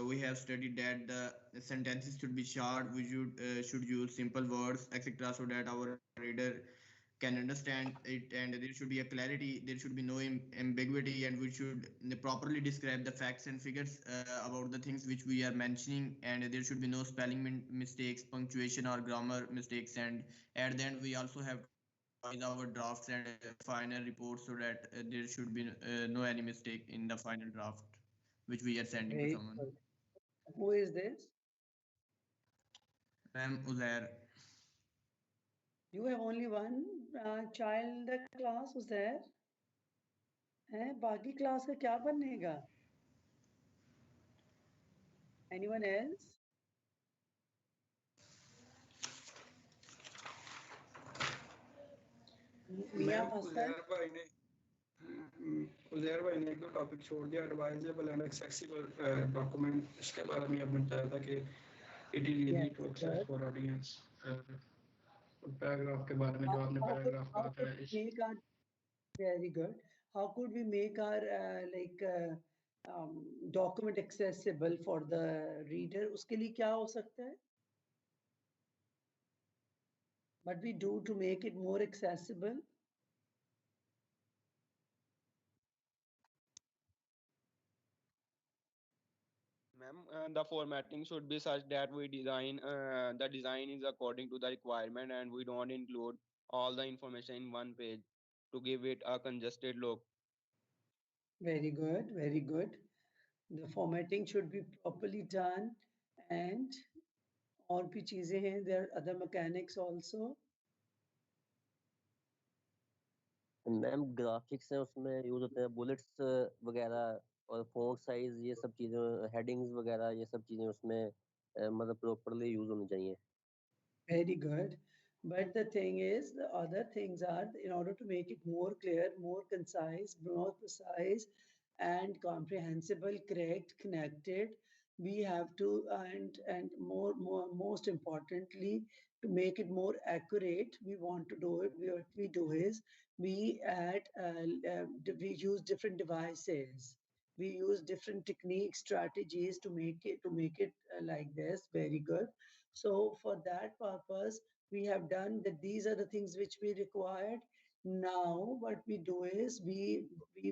we have studied that the sentences should be short. We should use simple words, etc., so that our reader can understand it, and there should be a clarity. There should be no ambiguity, and we should properly describe the facts and figures about the things which we are mentioning, and there should be no spelling mistakes, punctuation, or grammar mistakes. And at the end, we also have to revise our drafts and final reports so that there should be no any mistake in the final draft which we are sending to Very someone. good. Who is this? Ma'am Uzair. You have only one child in the class, Uzair? है बाकी class का क्या बनेगा? Anyone else? मियां हसन उजैर भाई ने एक दो topic छोड़ दिया, एडवाइजेबल एंड एक्सेसिबल डॉक्यूमेंट, इसके बारे में आपने बताया था कि it is easy to access for audience. Paragraph के बारे में जो आपने पैराग्राफ कहा था, very good. How could we make our document accessible for the reader? उसके लिए क्या हो सकता है? What we do to make it more accessible? Ma'am, the formatting should be such that we design the design is according to the requirement, and we don't include all the information in one page to give it a congested look. Very good, very good. The formatting should be properly done, and और भी चीजें हैं, there are other mechanics also. Ma'am graphics है उसमें use होते हैं, bullets वगैरह और फॉन्ट साइज, ये सब चीजें, हेडिंग्स वगैरह, ये सब चीजें उसमें मतलब प्रॉपर्ली यूज होनी चाहिए. Very good. But the thing is, the other things are, in order to make it more clear, more concise, more precise, and comprehensible, correct, connected, we have to, and most importantly, to make it more accurate, we want to do it. What we do is we use different devices. We use different techniques, strategies to make it like this. Very good. So for that purpose, we have done that. These are the things which we required. Now what we do is we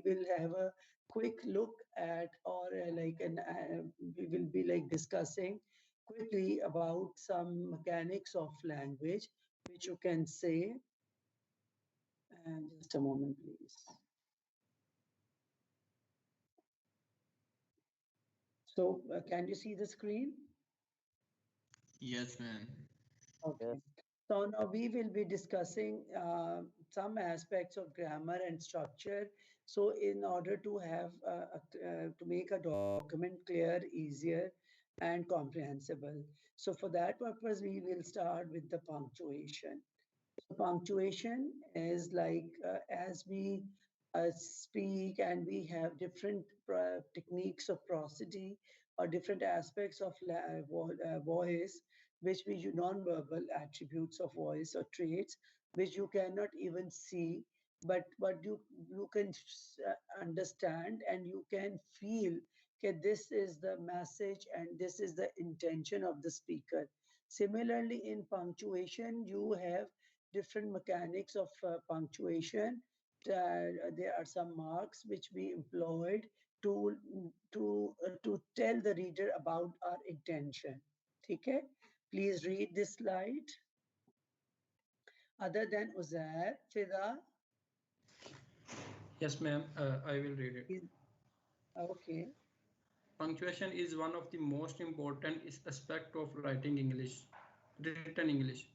will have a quick look at, or we will be like discussing quickly about some mechanics of language which you can say. And just a moment, please. So can you see the screen? Yes, ma'am. Okay. So now we will be discussing some aspects of grammar and structure. So in order to have to make a document clear, easier, and comprehensible. So for that purpose, we will start with the punctuation. So punctuation is like as we speak, and we have different techniques of prosody or different aspects of voice, which we use non-verbal attributes of voice or traits, which you cannot even see, but you can understand, and you can feel that this is the message and this is the intention of the speaker. Similarly, in punctuation, you have different mechanics of punctuation. There are some marks which we employed to tell the reader about our intention. Okay, please read this slide. Other than Uzair, Fida. Yes, ma'am. I will read it. Okay. Punctuation is one of the most important aspects of writing English, written English,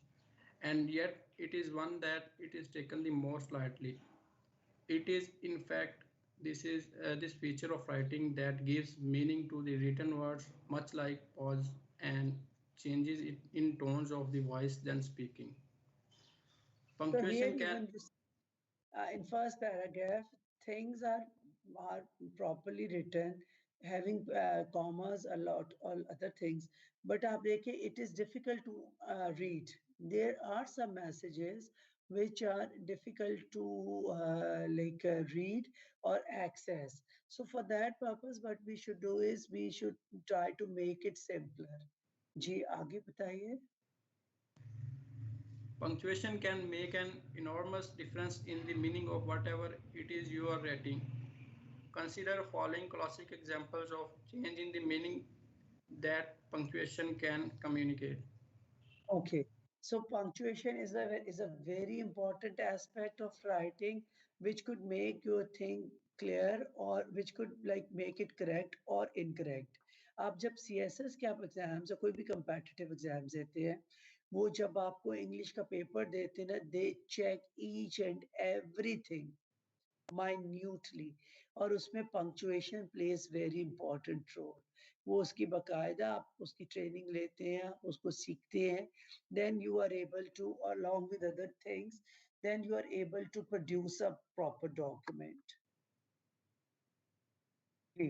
and yet it is one that it is taken the most lightly. It is, in fact, this feature of writing that gives meaning to the written words, much like pause, and changes it in tones of the voice than speaking. Punctuation can. In first paragraph, things are properly written, having commas, a lot, all other things. But it is difficult to read. There are some messages which are difficult to read or access. So for that purpose, what we should do is we should try to make it simpler. जी आगे बताइए. Punctuation can make an enormous difference in the meaning of whatever it is you are writing. Consider following classic examples of change in the meaning that punctuation can communicate. Okay. So punctuation is a very important aspect of writing, which could make your thing clear or which could like make it correct or incorrect. आप जब CSS के आप exams या कोई भी competitive exams देते हैं, वो जब आपको इंग्लिश का पेपर देते हैं ना, they check each and everything minutely और उसमें punctuation plays very important role. वो उसकी बकायदा आप उसकी ट्रेनिंग लेते हैं, आप उसको सीखते हैं, then you are able to, along with other things, then you are able to produce a proper document. जी.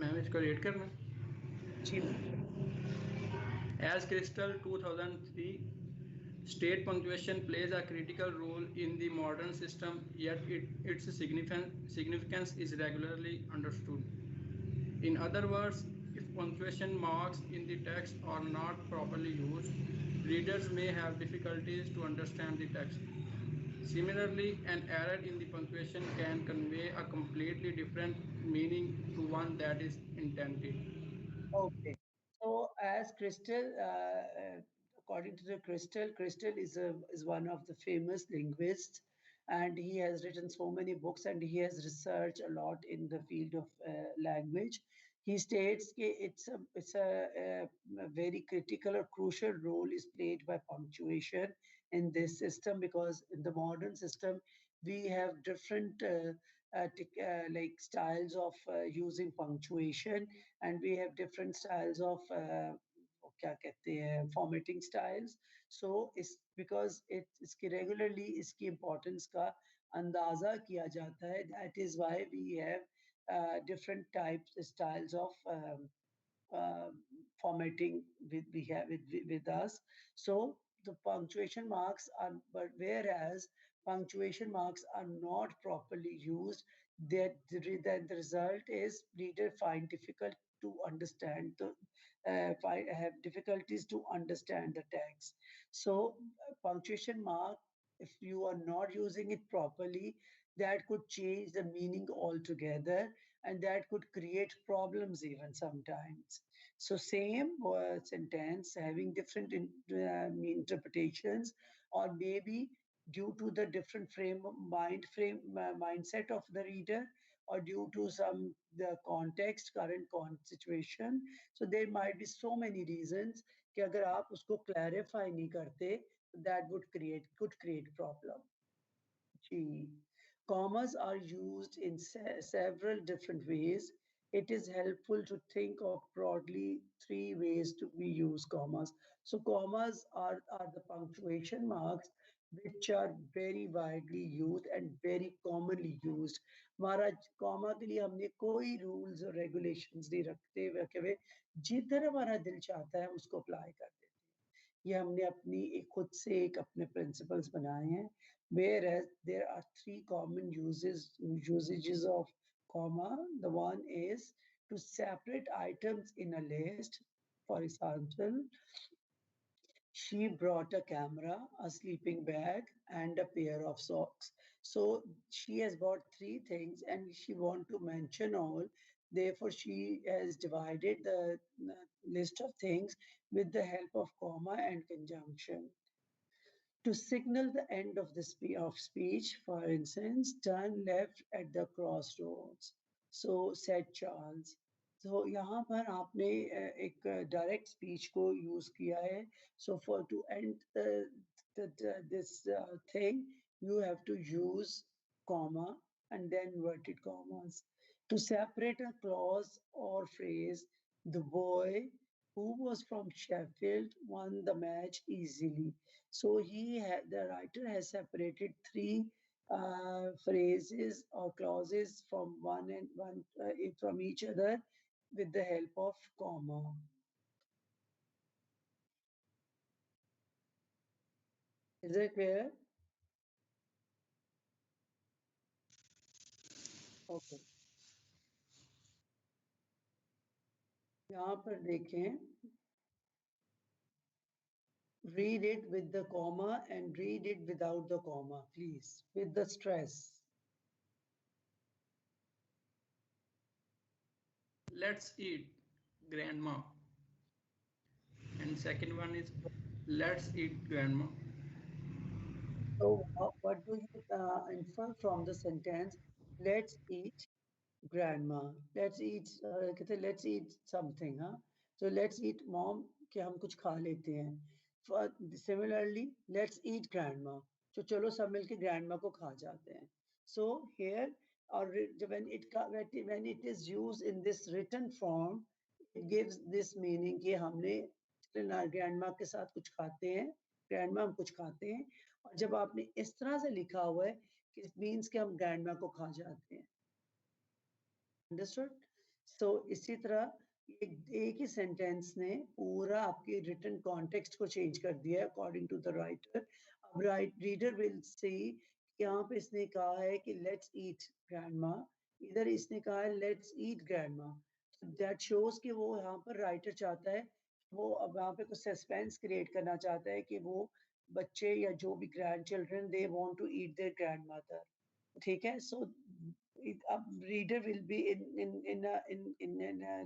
मैम इसको रेड करना. जी. As Crystal 2003, state punctuation plays a critical role in the modern system, yet its significance is regularly understood. In other words, if punctuation marks in the text are not properly used, readers may have difficulties to understand the text. Similarly, an error in the punctuation can convey a completely different meaning to one that is intended. Okay. So as Crystal, according to the Crystal, Crystal is one of the famous linguists, and he has written so many books, and he has researched a lot in the field of language. He states that a very critical or crucial role is played by punctuation in this system, because in the modern system we have different like styles of using punctuation, and we have different styles of क्या कहते हैं formatting styles. So it's because इसकी regularly इसकी importance का अंदाजा किया जाता है. That is why we have different types styles of uh, formatting we have with us. So the punctuation marks are, but whereas punctuation marks are not properly used, that the result is reader find difficult to understand the have difficulties to understand the text. So punctuation mark, if you are not using it properly, that could change the meaning altogether, and that could create problems even sometimes. So same sentence having different interpretations, or maybe due to the different mindset of the reader, or due to some the context, current situation. So there might be so many reasons कि अगर आप उसको clarify नहीं करते, that could create problem. G. Commas are used in several different ways. It is helpful to think of broadly three ways to be use commas. So commas are the punctuation marks which are very widely used and very commonly used. Maharaj comma के लिए हमने कोई rules और regulations नहीं रखते हुए जिधर हमारा दिल चाहता है उसको apply कर देते हैं. ये हमने अपनी एक खुद से एक अपने principles बनाए हैं. Whereas there are three common usages of comma. The one is to separate items in a list. For example, she brought a camera, a sleeping bag, and a pair of socks. So she has bought three things and she want to mention all. Therefore, she has divided the list of things with the help of comma and conjunction. To signal the end of the speech, for instance, turn left at the crossroads. So said Charles. So यहाँ पर आपने एक direct speech को use किया है. So for to end this thing, you have to use comma and then inverted commas. To separate a clause or phrase, the boy who was from Sheffield won the match easily. So the writer has separated three phrases or clauses from from each other with the help of comma. Is it clear? Okay. यहाँ पर देखें, read it with the comma and read it without the comma, please, with the stress. Let's eat, grandma. And second one is let's eat, grandma. So, what do you infer from the sentence? Let's eat, grandma. Let's eat. कहते let's eat something, huh? So let's eat, mom. कि हम कुछ खा लेते हैं. Similarly, let's eat, grandma. So चलो सब मिलके grandma को खा जाते हैं. So here, or when it is used in this written form, it gives this meaning कि हमने grandma के साथ कुछ खाते हैं. Grandma हम कुछ खाते हैं. और जब आपने इस तरह से लिखा हुआ है, it means कि हम grandma को खा जाते हैं. अंडरस्टूड. सो इसी तरह एक ही सेंटेंस ने पूरा आपके रिटन कॉन्टेक्स्ट को चेंज कर दिया है अकॉर्डिंग टू द राइटर. अब रीडर विल सी यहाँ पे इसने कहा है कि लेट्स ईट ग्रैंडमा, इधर इसने कहा है let's eat grandma. That shows कि वो यहाँ पर राइटर चाहता है, वो अब यहाँ पे कुछ सस्पेंस क्रिएट करना चाहता है कि वो बच्चे या जो भी grandchildren they want to eat their grandmother. ठीक है. सो reader will be in a,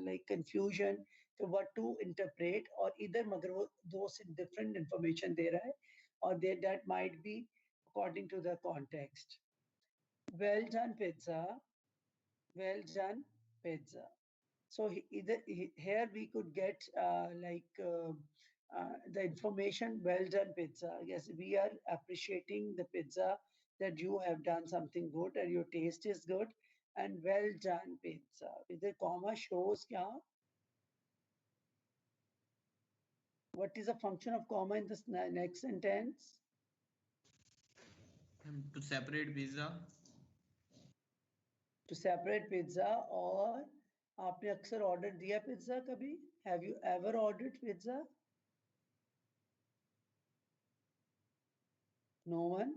like confusion to what to interpret, or either मगर वो दो different information दे रहा है, or that might be according to the context. Well done pizza, well done pizza. So here we could get the information, well done pizza. Yes, we are appreciating the pizza, that you have done something good and your taste is good, and well done pizza. With the comma shows kya? What is the function of comma in this next sentence? To separate pizza. To separate pizza. और आपने अक्सर order दिया pizza कभी? Have you ever ordered pizza? No one?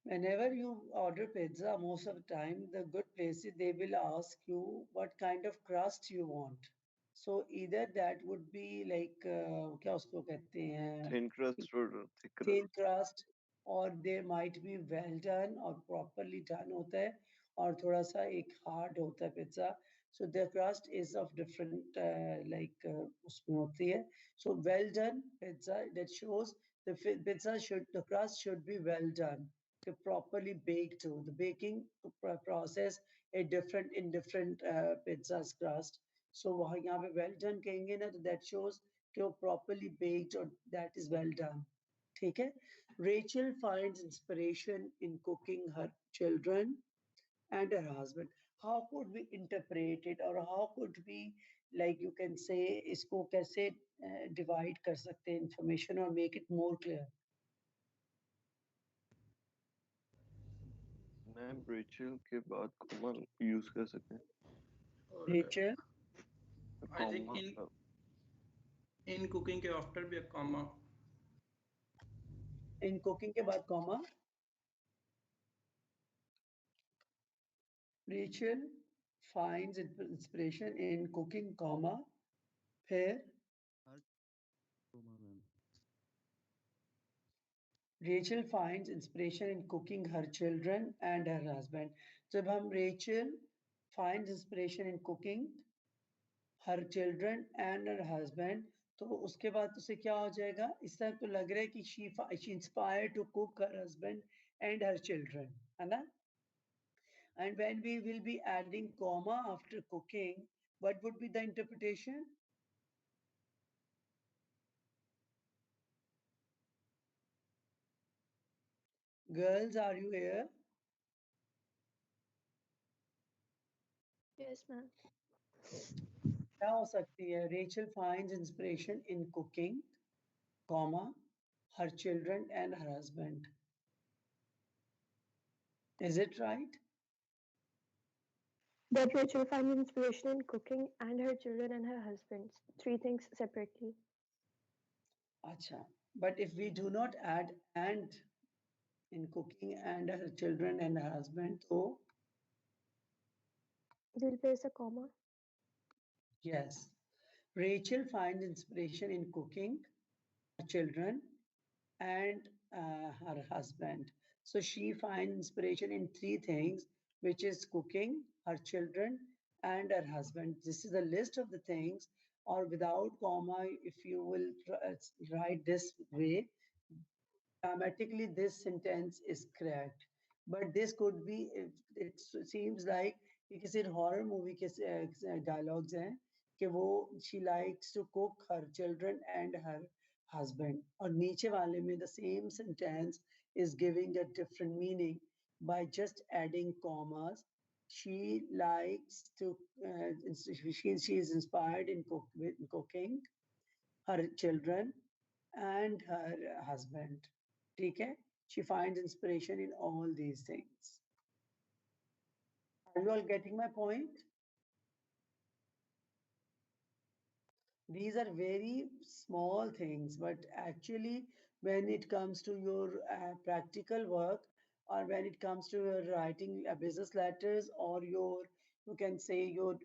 Whenever you order pizza, most of the time, the good places, they will ask you what kind of crust you want. So either that would be like, क्या उसको कहते हैं? Thin crust or thick crust? Thin crust, or there might be well done or properly done होता है, और थोड़ा सा एक hard होता है pizza. So the crust is of different उसमें होती है. So well done pizza, that shows the crust should be well done, properly baked too. The baking process in different pizza's crust. So वहाँ यहाँ पे well done कहेंगे ना, तो that shows कि वो properly baked or that is well done. ठीक है. Rachel finds inspiration in cooking her children and her husband. How could we interpret it, or how could we, like you can say, इसको कैसे divide कर सकते हैं information or make it more clear? Ma'am Rachel के बाद comma use कर सकते हैं. Rachel, I think in cooking के after भी a comma. in cooking के बाद comma. Rachel finds inspiration in cooking, comma. फिर Rachel finds inspiration in cooking her children and her husband. जब हम Rachel finds inspiration in cooking her children and her husband, तो उसके बाद उसे क्या हो जाएगा? इस तरह तो लग रहा है कि she inspired to cook her husband and her children, है ना? And when we will be adding comma after cooking, what would be the interpretation? Girls, are you here? Yes, ma'am. क्या हो सकती है? Rachel finds inspiration in cooking, comma, her children and her husband. Is it right? That Rachel finds inspiration in cooking and her children and her husband. Three things separately. Acha. But if we do not add and in cooking and her children and her husband, so We'll place a comma. yes. Rachel finds inspiration in cooking, her children, and her husband. So she finds inspiration in three things, which is cooking, her children, and her husband. This is a list of the things, or without comma, if you will write this way, grammatically this sentence is correct. But this could be, it seems like ये किसी horror movie के dialogues हैं कि वो she likes to cook her children and her husband. और नीचे वाले में the same sentence is giving a different meaning by just adding commas. She likes to, she is inspired in cooking, her children and her husband. ठीक है? She finds inspiration in all these things. Are you all getting my point? These are very small things, but actually, when it comes to your practical work, or when it comes to your writing business letters, or your, you can say your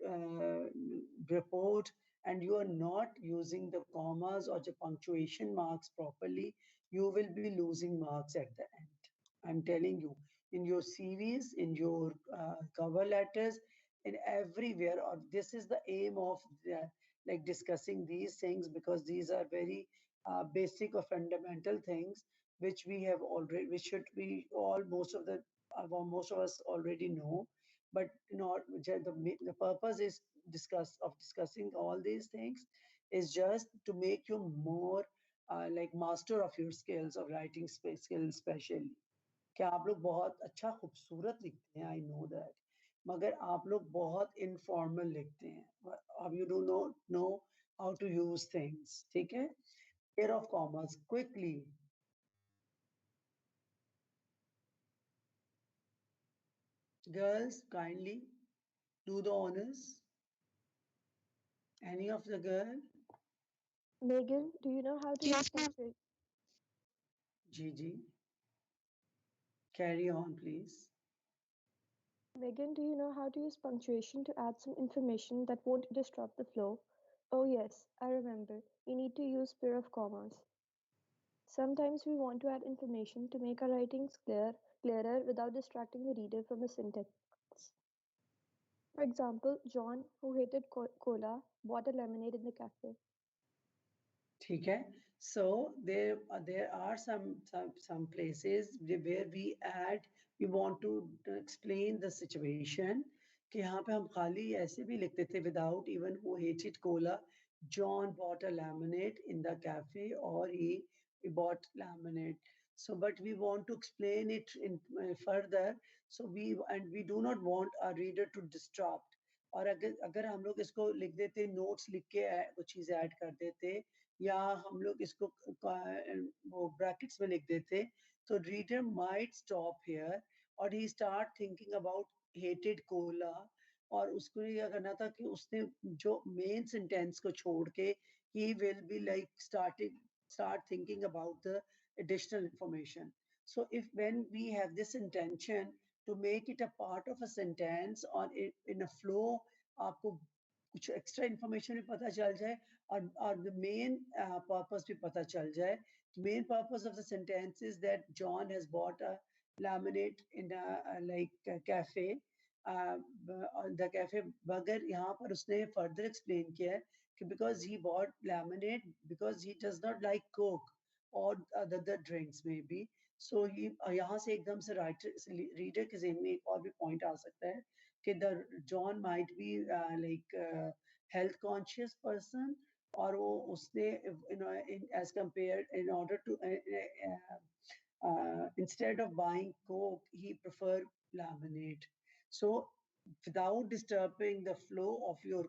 report, and you are not using the commas or the punctuation marks properly, you will be losing marks at the end. I'm telling you, in your CVs, in your cover letters, in everywhere, or this is the aim of the, like discussing these things, because these are very basic or fundamental things which we have already, which should be all, most of the most of us already know. But not the purpose is discussing all these things is just to make you more like master of your skills of writing skills, especially कि आप लोग बहुत अच्छा खूबसूरत लिखते हैं, I know that, मगर आप लोग बहुत इनफॉर्मल लिखते हैं, अब you do not know how to use things, ठीक है? Pair of commas quickly. Girls, kindly do the honors. Any of the girl? Megan, do you know how to use punctuation? Gigi, carry on, please. Megan, do you know how to use punctuation to add some information that won't disrupt the flow? Oh yes, I remember. You need to use pair of commas. Sometimes we want to add information to make our writings clearer without distracting the reader from the syntax. For example, John, who hated cola, bought a lemonade in the cafe. ठीक है? So there are some places where we add, we want to explain the situation कि यहाँ पे हम खाली ऐसे भी लिखते थे without even who hated cola, John bought a lemonade in the cafe, or he bought lemonade. So but we want to explain it in further, so we do not want our reader to disrupt. और अगर हम लोग इसको लिख देते, notes लिख के कुछ चीजें ऐड कर देते, या हम लोग इसको वो ब्रैकेट्स में लिख देते, तो रीडर माइट स्टॉप हियर और he start thinking about hated cola, और उसको ये करना था कि उसने जो मेन सेंटेंस को छोड़ के he will be like start thinking about the additional information. So if when we have this intention to make it a part of a sentence or in a flow, आपको कुछ extra information भी पता चल जाए, or the main purpose भी पता चल जाए. The main purpose of the sentence is that John has bought a laminate in a cafe. The cafe, मगर यहाँ पर उसने further explain किया है कि because he bought laminate because he does not like Coke or the drinks maybe. So he यहाँ से एकदम से reader के ज़हन में एक और भी point आ सकता है कि the John might be like health conscious person, और वो उसने as compared in order to instead of buying Coke he preferred laminate. So without disturbing the flow of your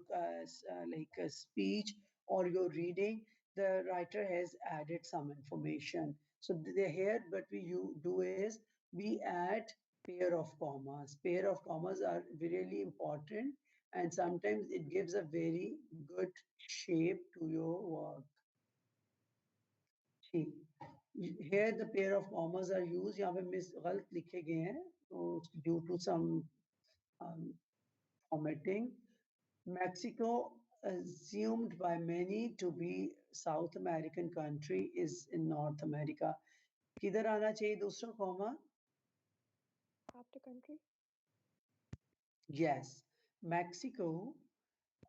speech or your reading, the writer has added some information. So here what we do is we add pair of commas. Pair of commas are really important, and sometimes it gives a very good shape to your work. See, here the pair of commas are used. यहाँ पे miss गलत लिखे गए हैं, so due to some formatting. Mexico, assumed by many to be South American country, is in North America. किधर आना चाहिए दूसरा comma? After country. Yes, Mexico,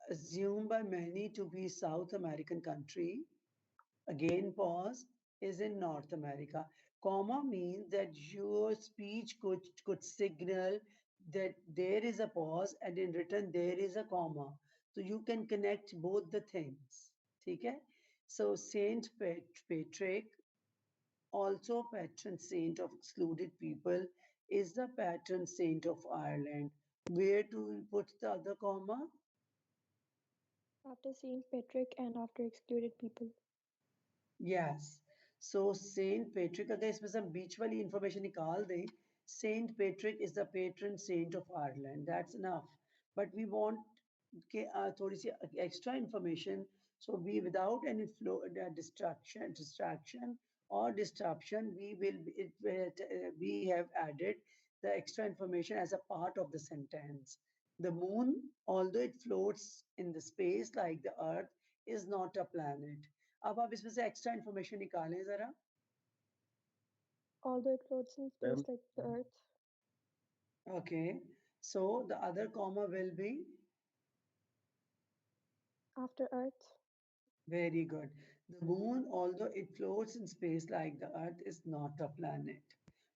assumed by many to be South American country, again pause, is in North America. Comma means that your speech could signal that there is a pause and in return there is a comma. So you can connect both the things. Okay? So Saint Patrick, also patron saint of excluded people, is the patron saint of Ireland. Where do we put the other comma? After Saint Patrick and after excluded people. Yes. So Saint Patrick, अगर इसमें से हम बीच वाली information निकाल दें, Saint Patrick is the patron saint of Ireland. That's enough. But we want थोड़ी सी extra information. So we, without any flow, distraction or disruption, we have added the extra information as a part of the sentence. The moon, although it floats in the space like the earth, is not a planet. अब आप इसमें से extra information निकालें जरा. Although it floats in space like the Earth. Okay. So the other comma will be? After Earth. Very good. The moon, although it floats in space like the earth, is not a planet.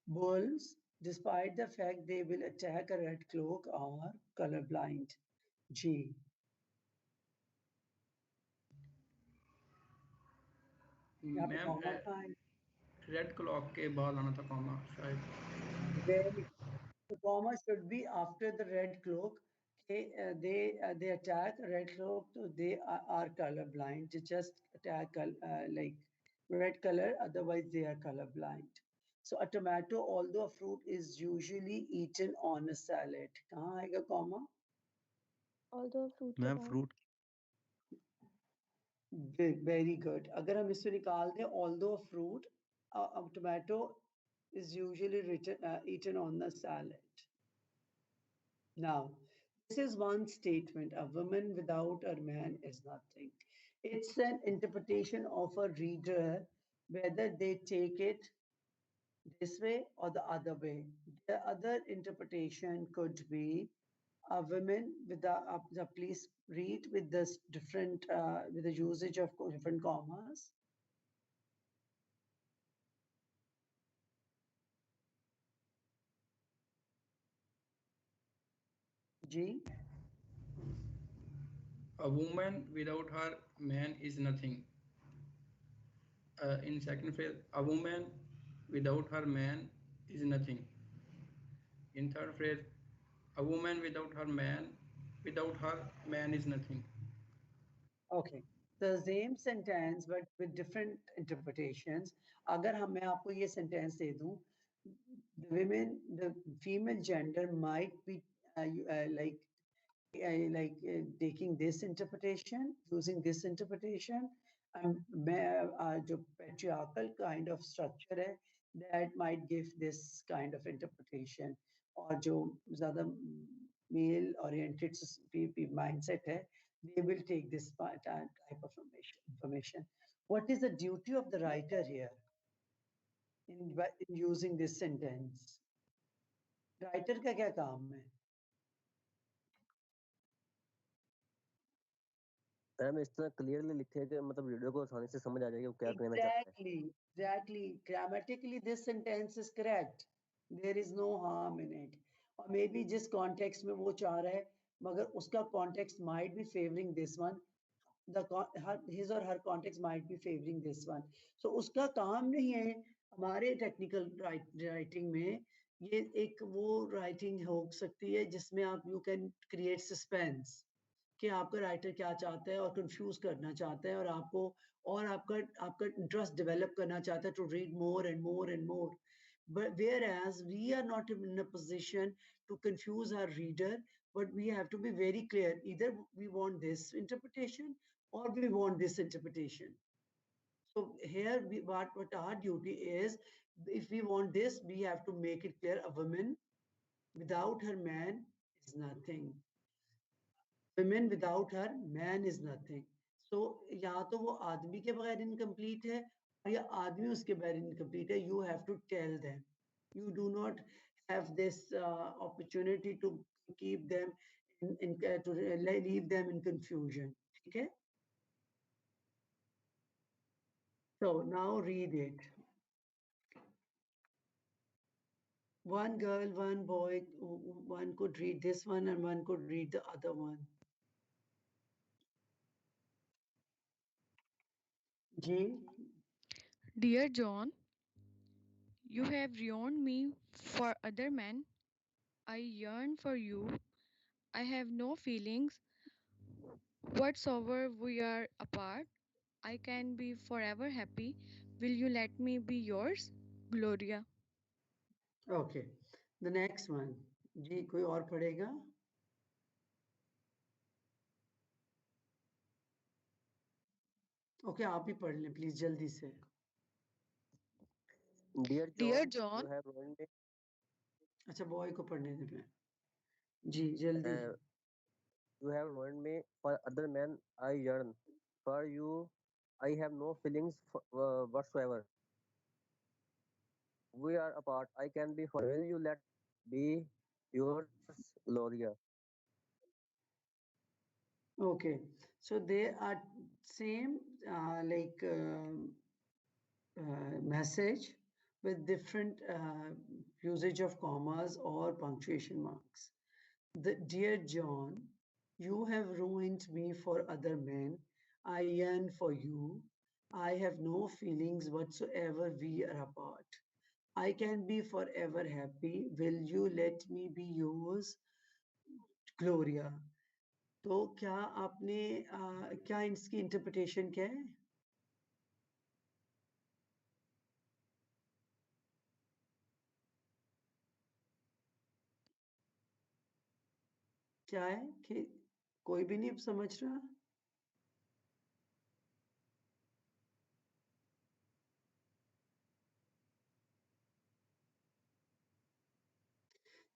Bulls, despite the fact they will attack a red cloak, are colorblind. G. यहाँ पे ma'am comma कहाँ है? Red clock के बाद आना था comma शायद. Very. The comma should be after the red cloak. Okay, they attack a red cloak, so they are colorblind. They just attack like red color, otherwise they are colorblind. So a tomato, although a fruit, is usually eaten on a salad. कहाँ आएगा comma? Although fruit के ma'am बाद. Fruit Very good. अगर हम इससे निकाल दें, although a fruit, a tomato is usually eaten on the salad. Now, this is one statement: a woman without a man is nothing. It's an interpretation of a reader, whether they take it this way or the other way. The other interpretation could be a woman with please read with this different, with the usage of different commas. G. A woman without her man is nothing. In second phrase, a woman without her man is nothing. In third phrase, a woman without her man is nothing. Okay. The same sentence but with different interpretations. अगर मैं आपको ये sentence दे दूं, the female gender might be taking this interpretation, using this interpretation, and the patriarchal kind of structure hai, that might give this kind of interpretation. Or जो ज़्यादा male oriented mindset hai, they will take this type of information. What is the duty of the writer here in using this sentence? Writer का क्या काम है? Ma'am इस तरह clearly लिखे कि मतलब रीडर को आसानी से समझ आ जाएगा वो क्या कहना चाहता है. Exactly. Grammatically, this sentence is correct. There is no harm in it. Or maybe जिस context में वो चाह रहा है, मगर उसका context might be favoring this one. His or her context might be favoring this one. So उसका काम नहीं है हमारे technical writing में ये एक वो writing हो सकती है जिसमें आप you can create suspense. कि आपका राइटर क्या चाहता है और कंफ्यूज करना चाहता है और आपको और आपका इंटरेस्ट डेवलप करना चाहता है to read more and more and more. But whereas we are not in a position to confuse our reader, but we have to be very clear. Either we want this interpretation or we want this interpretation. So here, what our duty is, if we want this, we have to make it clear: a woman without her man is nothing. Women without her man is nothing. So या तो वो आदमी के बगैर incomplete है और या आदमी उसके बगैर incomplete है. You have to tell them. You do not have this opportunity to keep them to leave them in confusion. Okay. So now read it. One girl, one boy, one could read this one and one could read the other one. G. Dear John, you have ruined me for other men. I yearn for you. I have no feelings whatsoever. We are apart. I can be forever happy. Will you let me be yours? Gloria. Okay. The next one. जी कोई और पढ़ेगा? Okay, आप ही पढ़ लें please जल्दी से. Dear Dear John, John, you have ruined me. अच्छा boy को पढ़ने दे मैं. जी जल्दी. You have ruined me for other men. I yearn for you. I have no feelings whatsoever. We are apart. I can be for. Will you let be yours, Gloria? Okay. So they are same message with different usage of commas or punctuation marks. The dear John, you have ruined me for other men. I yearn for you. I have no feelings whatsoever. We are apart. I can be forever happy. Will you let me be yours, Gloria? तो क्या आपने क्या इसकी interpretation क्या है? क्या है कि कोई भी नहीं समझ रहा?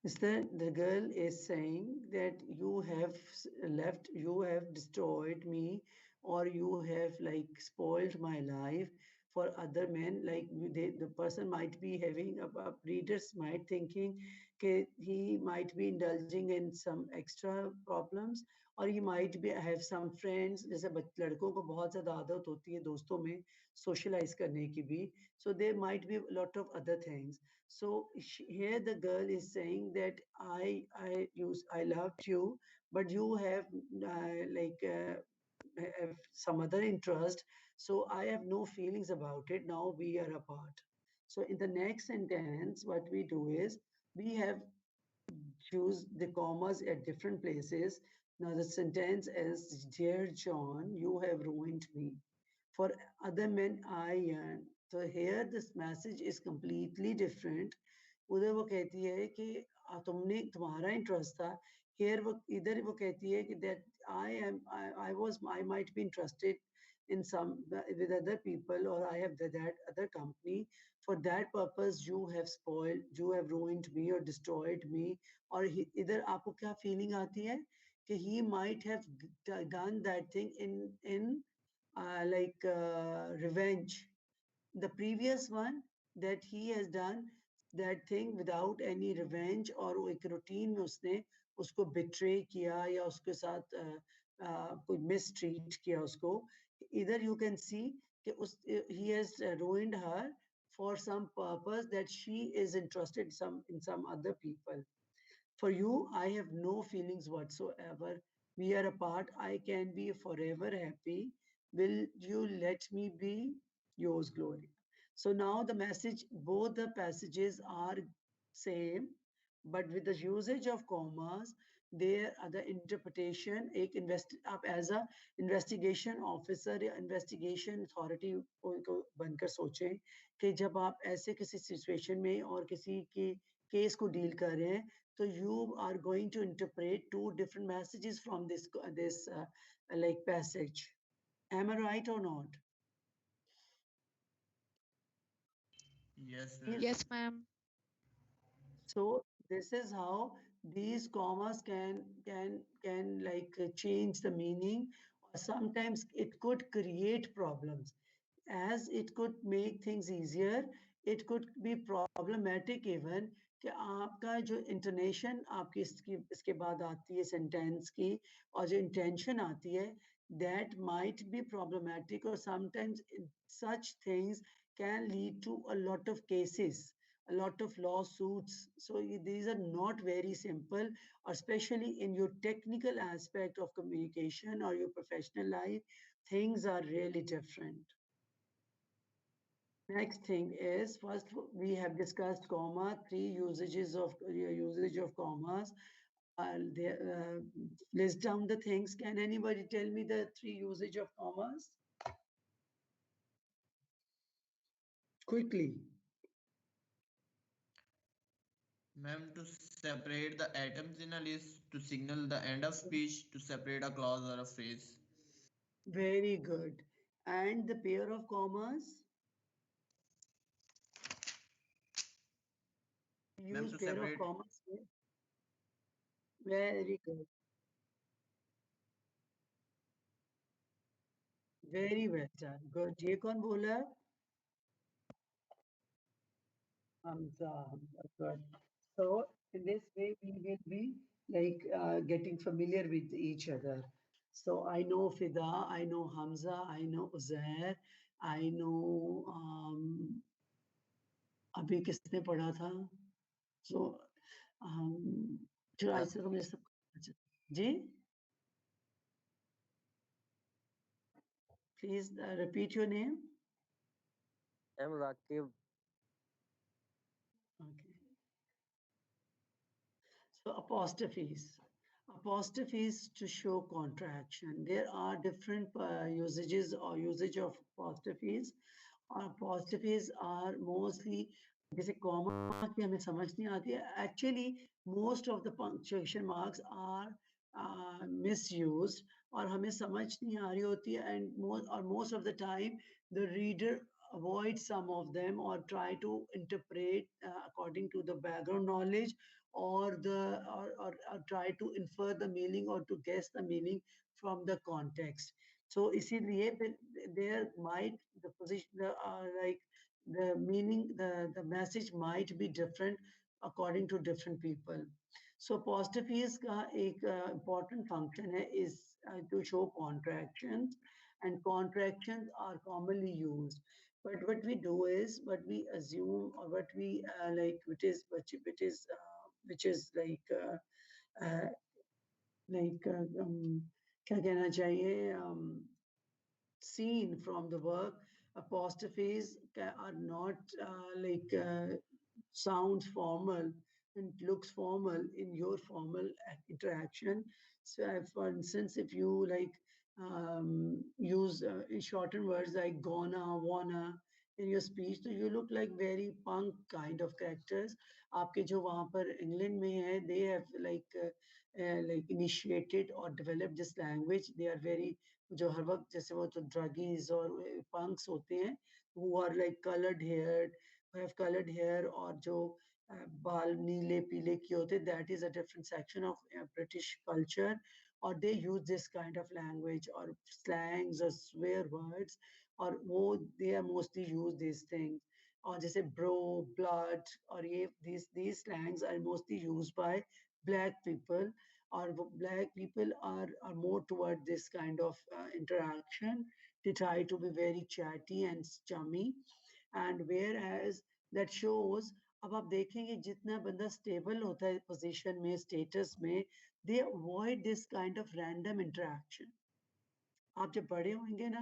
Is that the girl is saying that you have left, you have destroyed me, or you have like spoiled my life for other men. Like the person might be having readers might thinking that he might be indulging in some extra problems, or he might be have some friends. जैसे लड़कों को बहुत ज़्यादा आदत होती है दोस्तों में socialize करने की भी. So there might be a lot of other things. So here the girl is saying that I loved you, but you have have some other interest. So I have no feelings about it. Now we are apart. So in the next sentence, what we do is we have choose the commas at different places. Now the sentence is, dear John, you have ruined me. For other men, I yearn. So here this message is completely different. उधर वो कहती है कि तुमने तुम्हारा interest था. Here वो इधर वो कहती है कि that I might be interested in some with other people, or I have that other company. For that purpose, you have spoiled, you have ruined me or destroyed me. और इधर आपको क्या feeling आती है कि he might have done that thing in revenge. The previous one that he has done that thing without any revenge, और वो एक routine में उसने उसको betray किया या उसके साथ कोई mistreat किया उसको. Either you can see कि he has ruined her for some purpose that she is interested in some other people. For you, I have no feelings whatsoever. We are apart. I can be forever happy. Will you let me be yours, Gloria? So now the message, both the passages are same, but with the usage of commas, there the interpretation एक आप as a investigation officer या investigation authority को बनकर सोचें कि जब आप ऐसे किसी situation में और किसी की case को deal कर रहे हैं so you are going to interpret two different messages from this like passage. Am I right or not? Yes, sir. Yes. Yes, ma'am. So this is how these commas can like change the meaning, or sometimes it could create problems. As it could make things easier, it could be problematic even कि आपका जो intonation आपकी इसके बाद आती है sentence की और जो intention आती है that might be problematic, or sometimes such things can lead to a lot of cases, a lot of lawsuits. So these are not very simple, especially in your technical aspect of communication or your professional life, things are really different. Next thing is, first we have discussed comma, three usages of usage of commas. List down the things. Can anybody tell me the three usage of commas? Quickly. Ma'am, to separate the atoms in a list, to signal the end of speech, to separate a clause or a phrase. Very good. And the pair of commas? Ma'am, Use to pair of separate. commas. Very good. Very well done. Good. ये कौन बोला? Hamza. Good. So in this way, we will be like getting familiar with each other. So I know Fida, I know Hamza, I know Uzair, I know अभी किसने पढ़ा था? So जो Yeah. ऐसे तो मुझे सब अच्छा जी please repeat your name. I'm Rakib. Okay. So apostrophes. Apostrophes to show contraction. There are different usages or usage of apostrophes. Apostrophes are mostly जैसे comma की हमें समझ नहीं आती है. Actually, most of the punctuation marks are misused और हमें समझ नहीं आ रही होती है, and most of the time the reader avoids some of them or try to interpret according to the background knowledge or try to infer the meaning or to guess the meaning from the context. So इसीलिए there might the position like the meaning the message might be different according to different people. So apostrophes का एक important function है is to show contractions, and contractions are commonly used. But what we do is what we assume or what we like which is uh, क्या कहना चाहिए seen from the work, apostrophes are not sounds formal and looks formal in your formal interaction. So, for instance, if you like use shortened words like gonna, wanna in your speech, so you look like very punk kind of characters. आपके जो वहाँ पर England में है, they have like initiated or developed this language. They are very जो हर वक्त जैसे वो तो druggies और punks होते हैं who are like colored haired, who have colored hair और जो बाल नीले पीले किए होते, that is a different section of British culture, or they use this kind of language or slangs or swear words, or वो they are mostly use these things. और जैसे bro, blood और ये these slangs are mostly used by black people, or black people are more toward this kind of interaction. They try to be very chatty and chummy, and whereas that shows अब आप देखेंगे जितना बंदा stable होता है position में status में दे avoid this kind of random interaction. आप जब बड़े होंगे ना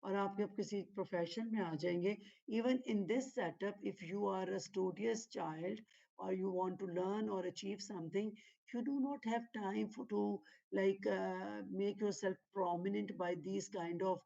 और आप जब किसी प्रोफेशन में आ जाएंगे, even in this setup, if you are a studious child or you want to learn or achieve something, you do not have time to like make yourself prominent by these kind of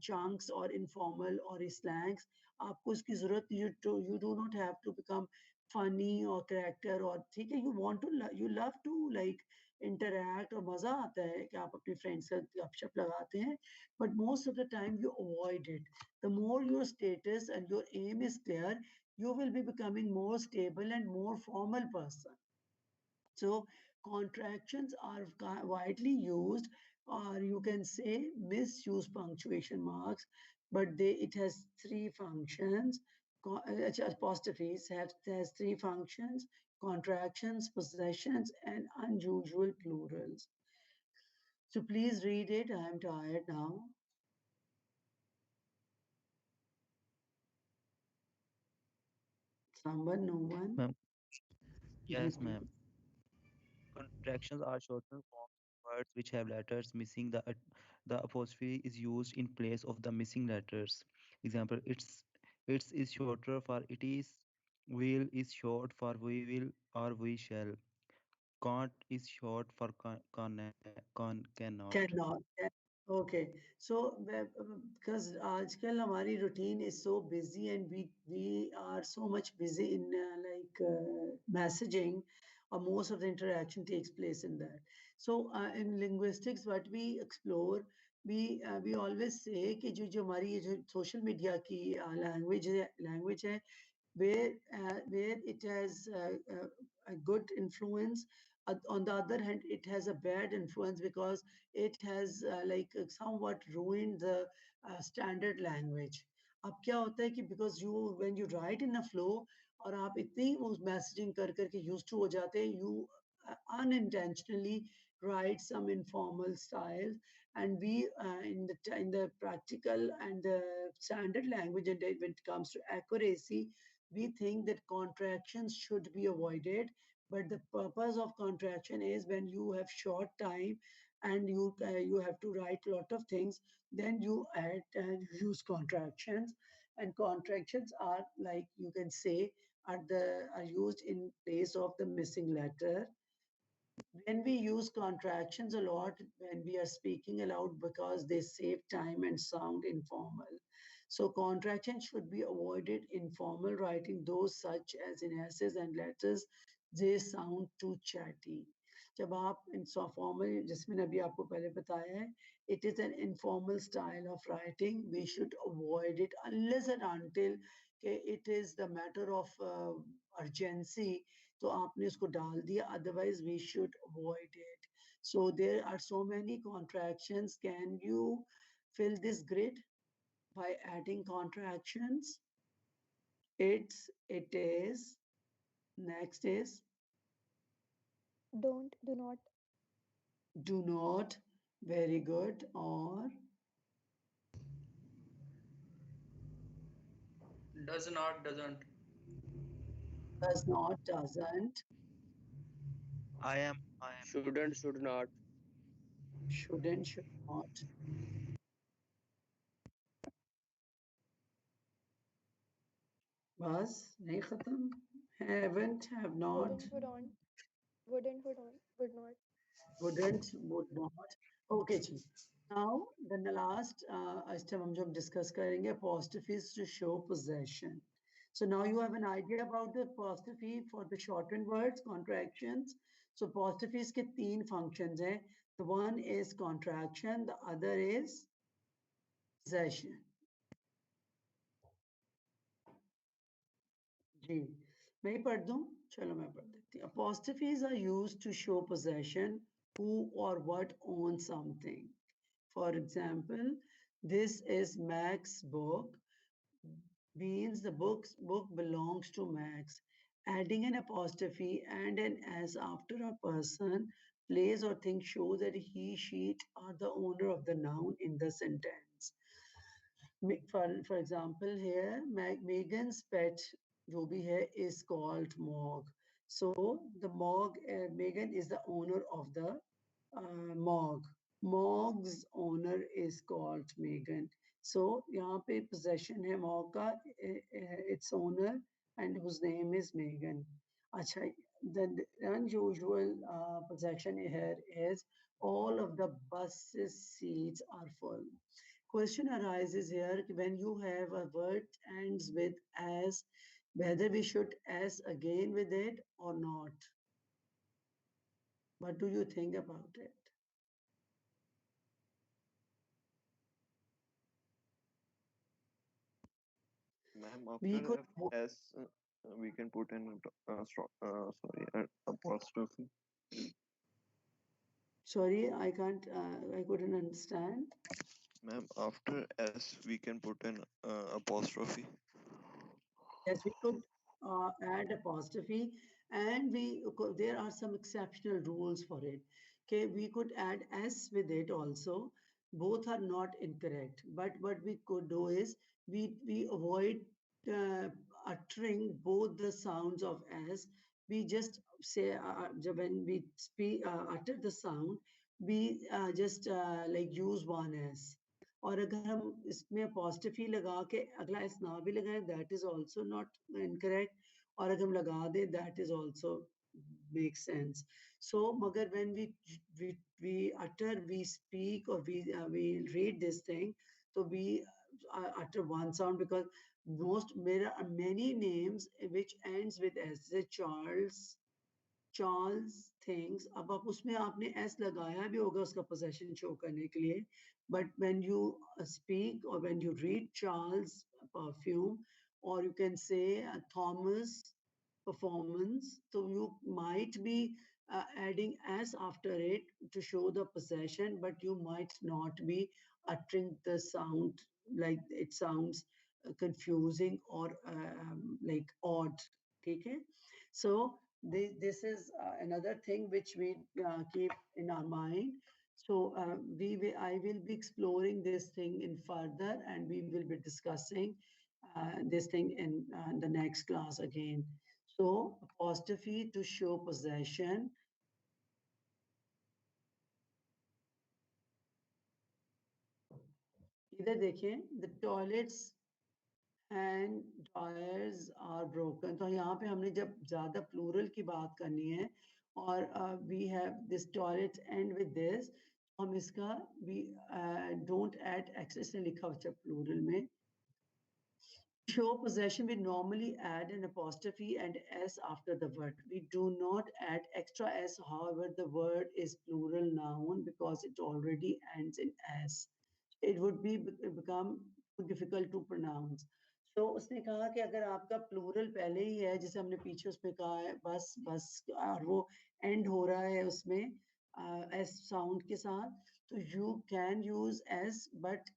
chunks or informal or slangs. आपको इसकी जरूरत, you do not have to become funny or character, or ठीक है, you want to you love to like interact, और मजा आता है कि आप अपने friends से गपशप लगाते हैं, but most of the time you avoid it. The more your status and your aim is clear, you will be becoming more stable and more formal person. So contractions are widely used, or you can say misuse punctuation marks, but it has three functions. Apostrophes has three functions: contractions, possessions, and unusual plurals. So please read it. I am tired now. Someone, no one? Ma'am. Yes, ma'am. Contractions are shortened forms of words which have letters missing. The apostrophe is used in place of the missing letters. Example: it's is shorter for it is. Will is short for we will or we shall. Can't is short for cannot. Cannot. Okay. So because आजकल हमारी routine is so busy, and we are so much busy in messaging, or most of the interaction takes place in that. So in linguistics, what we explore, we always say कि जो हमारी ये जो social media की language है, where it has a good influence. On the other hand, it has a bad influence because it has somewhat ruined the standard language. अब क्या होता है कि because when you write in a flow, और आप इतनी उस messaging कर करके used to हो जाते हैं, you unintentionally write some informal styles, and we in the practical and the standard language, and when it comes to accuracy, we think that contractions should be avoided. But the purpose of contraction is when you have short time and you have to write a lot of things, then you add and use contractions. And contractions are, like you can say, are used in place of the missing letter. When we use contractions a lot when we are speaking aloud, because they save time and sound informal. So contractions should be avoided in formal writing, those such as in essays and letters, they sound too chatty. जब आप इन formal, जिसमें अभी आपको पहले बताया है, it is an informal style of writing. We should avoid it unless and until it is the matter of urgency, तो आपने उसको डाल दिया, otherwise we should avoid it. So there are so many contractions. Can you fill this grid by adding contractions? It's, it is, next is Don't, do not, do not, very good, or Does not, doesn't. does not, doesn't, I am. Shouldn't, should not. shouldn't, should not. बस नहीं खत्म. Haven't, have not, wouldn't, would on, wouldn't, would on, would not. wouldn't, would not. Okay, ji. Now, then the last item हम जो discuss करेंगे, apostrophes to show possession. So now you have an idea about the apostrophe for the shortened words, contractions. So apostrophes के तीन functions हैं. The one is contraction, the other is possession. जी, मैं ही पढ़ दूं? चलो मैं पढ़ देती हूँ. Apostrophes are used to show possession, who or what owns something. For example, this is Mac's book, means the book belongs to Max. Adding an apostrophe and an s after a person, place, or thing shows that he, she are the owner of the noun in the sentence. For example, here, Megan's pet, जो भी है, is called Mog. So the Mog, Megan is the owner of the Mog. Mog's owner is called Megan. So यहाँ पे possession है Mog का, its owner, and whose name is Megan. Acha, the unusual possession here is all of the buses seats are full. Question arises here when you have a word ends with as, whether we should as again with it or not. What do you think about it? Ma'am, We after could, S, we can put an sorry, an apostrophe. sorry, I can't, I couldn't understand. Ma'am, after S, we can put an apostrophe. Yes, we could add apostrophe, and there are some exceptional rules for it. Okay, we could add s with it also. Both are not incorrect, but what we could do is we avoid uh, uttering both the sounds of s. We just say when we speak utter the sound, we just like use one s. और अगर हम इसमें apostrophe लगा के अगला s ना भी लगाएं that is also not incorrect और अगर हम लगा दें that is also makes sense. So मगर when we utter, we speak or we read this thing, so we utter one sound because there are many names which ends with s, say Charles things. अब आप उसमें आपने s लगाया भी होगा उसका possession show करने के लिए, but when you speak or when you read Charles perfume, or you can say Thomas performance, so you might be adding s after it to show the possession, but you might not be uttering the sound like it sounds confusing or like odd. Okay, so this is another thing which we keep in our mind. So I will be exploring this thing in further, and we will be discussing this thing in the next class again. So apostrophe to show possession. इधर देखें, the toilets and dryers are broken. तो यहाँ पे हमने जब ज़्यादा plural की बात करनी है और we have this toilet end with this, हम इसका we don't add access ने लिखा हुआ plural में. To show possession, we normally add an apostrophe and s after the word. We do not add extra s, however, the word is plural noun because it already ends in s. It would become too difficult to pronounce. So उसने कहा कि अगर आपका plural पहले ही है, जैसे हमने पीछे उसमें कहा है बस बस और वो end हो रहा है उसमें s sound के साथ, so you can use s, but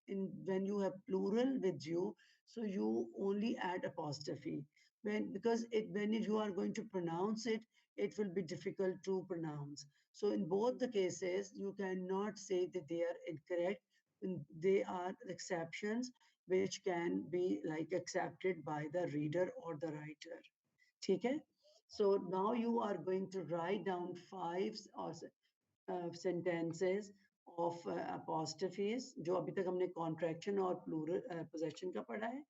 when you have plural with you, so you only add apostrophe because when you are going to pronounce it, it will be difficult to pronounce. So in both the cases, you cannot say that they are incorrect. They are exceptions which can be like accepted by the reader or the writer. Okay? So now you are going to write down 5 or sentences of apostrophes जो अभी तक हमने contraction और plural possession का पढ़ा है,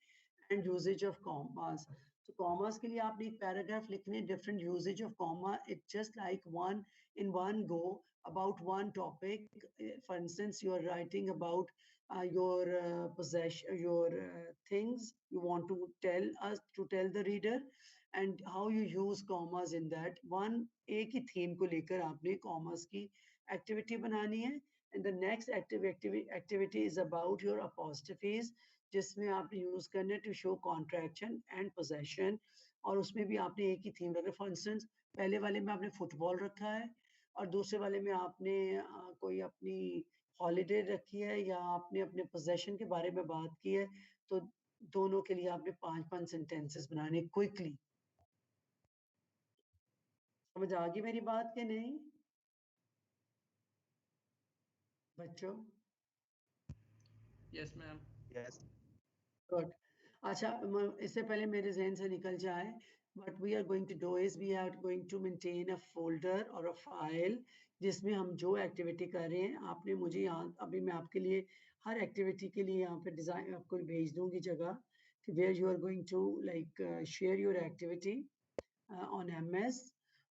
and usage of commas. So commas के लिए आपने एक paragraph लिखने, different usage of comma. It's just like one in one go about one topic. For instance, you are writing about your possession, your things you want to tell the reader, and how you use commas in that. One एक ही theme को लेकर आपने commas की activity बनानी है, and the next activity is about your apostrophes जिसमें आपने use करने to show contraction and possession, और उसमें भी आपने एक ही थीम रखा. फॉर इंस्टेंस पहले वाले में आपने फुटबॉल रखा है और दूसरे वाले में आपने कोई अपनी हॉलीडे रखी है या आपने अपने पोजेशन के बारे में बात की है, तो दोनों के लिए आपने 5-5 सेंटेंसेस बनाने क्विकली. समझ आ गई मेरी बात के नहीं बच्चों? Yes, ma'am. Yes. Good. अच्छा इससे पहले मेरे जहन से निकल जाए, what we are going to do is we are going to maintain a folder or a file जिसमें हम जो एक्टिविटी कर रहे हैं, आपने मुझे यहाँ अभी मैं आपके लिए हर एक्टिविटी के लिए यहाँ पे डिजाइन आपको भेज दूंगी जगह where you are going to like share your activity. on MS.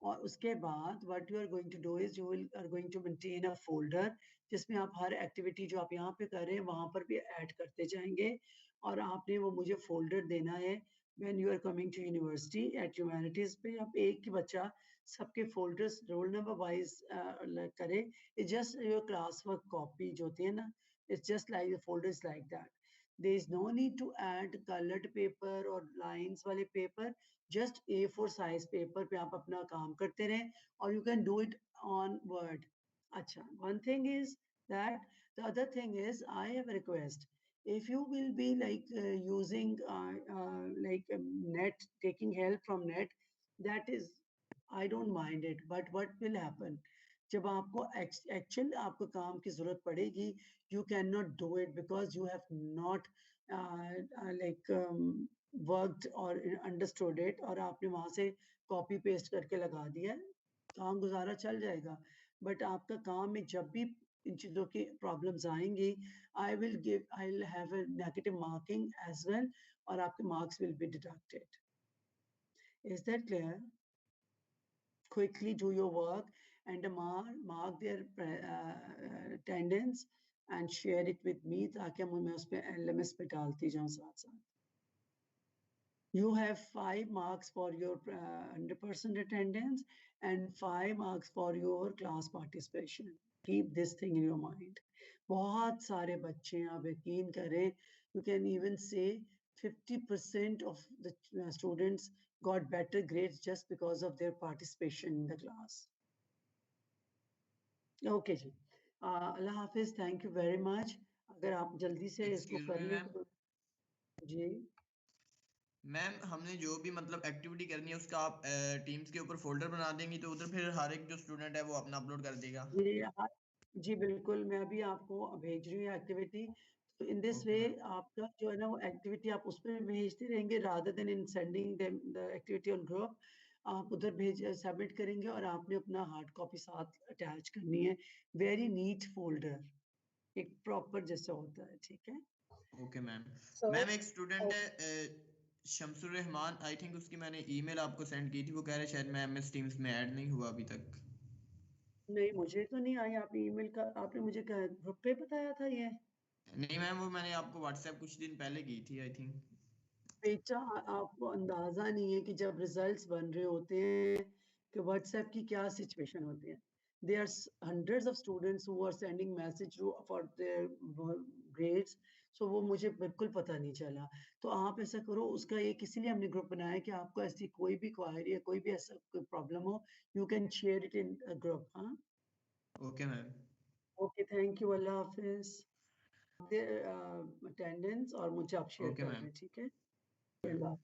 और उसके बाद what you are going to do is you are going to maintain a folder जिसमें आप हर एक्टिविटी जो आप यहाँ पे कर रहे हैं वहाँ पर भी ऐड करते जाएंगे और आपने वो मुझे फोल्डर देना है when you are coming to university at humanities पे आप एक ही बच्चा सबके फोल्डर्स रोल नंबर वाइज करे. It's just your classwork copy जो होती है ना, it's just like the folders like that. There is no need to add colored paper or lines वाले paper. Just A4 size paper पे आप अपना काम करते रहें or you can do it on Word. अच्छा, one thing is that the other thing is I have a request. If you will be like using net, taking help from net, that is, I don't mind it. But what will happen? जब आपको actual आपको काम की जरूरत पड़ेगी, you cannot do it because you have not worked or understood it और आपने वहां से copy paste करके लगा दिया है, काम गुजारा चल जाएगा. बट आपका काम में जब भी इन चीजों की प्रॉब्लम्स आएंगी, I'll have a negative marking as well और आपके marks will be deducted. Is that clear? Quickly do your work and mark their attendance and share it with me ताकि मैं उस पे LMS पे डालती जाऊं साथ साथ. You have 5 marks for your 100% attendance and 5 marks for your class participation. Keep this thing in your mind. बहुत सारे बच्चे हैं, आप यकीन करें, you can even say 50% of the students got better grades just because of their participation in the class. Okay ji, Allah Hafiz, thank you very much. अगर आप जल्दी से इसको Excuse कर me, लें ma'am. तो जी. मैम हमने जो भी मतलब एक्टिविटी करनी है उसका आप टीम्स के ऊपर फोल्डर बना देंगी तो उधर फिर हर एक जो स्टूडेंट है वो अपना अपलोड कर देगा. जी हाँ, जी बिल्कुल, मैं अभी आपको भेज रही हूँ एक्टिविटी. तो इन दिस वे आपका जो है ना वो एक्टिविटी आप उस पर भेजते रहेंगे rather then in sending them the activity on group. आप उधर भेज सबमिट करेंगे और आपने अपना हार्ड कॉपी साथ अटैच करनी है. वेरी नीट फोल्डर, एक प्रॉपर जैसा होता है. ठीक है. Okay ma'am. So- मैम एक स्टूडेंट है शमसुर रहमान, आई थिंक उसकी मैंने ईमेल आपको सेंड की थी, वो कह रहे शायद मैं MS टीम्स में ऐड नहीं हुआ अभी तक. नहीं, मुझे तो नहीं आई आपकी ईमेल का. आपने मुझे ग्रुप पे बताया था ये. नहीं मैम, वो मैंने आपको व्हाट्सएप कुछ दिन पहले की थी आई थिंक. बेटा आपको अंदाजा नहीं है कि जब रिजल्ट्स बन रहे होते हैं कि व्हाट्सएप की क्या सिचुएशन होती है. There are hundreds of students who are sending message for their grades. So वो मुझे बिल्कुल पता नहीं चला. तो आप ऐसा करो, उसका एक इसीलिए हमने ग्रुप बनाया कि आपको ऐसी कोई भी क्वायरी है, कोई भी ऐसा कोई प्रॉब्लम हो, you can share it in a group. हाँ. Okay ma'am. Okay, thank you. Allah Hafiz. Attendance और मुझे आप शेयर Okay, कर ma'am. दें. ठीक है. अल्लाह.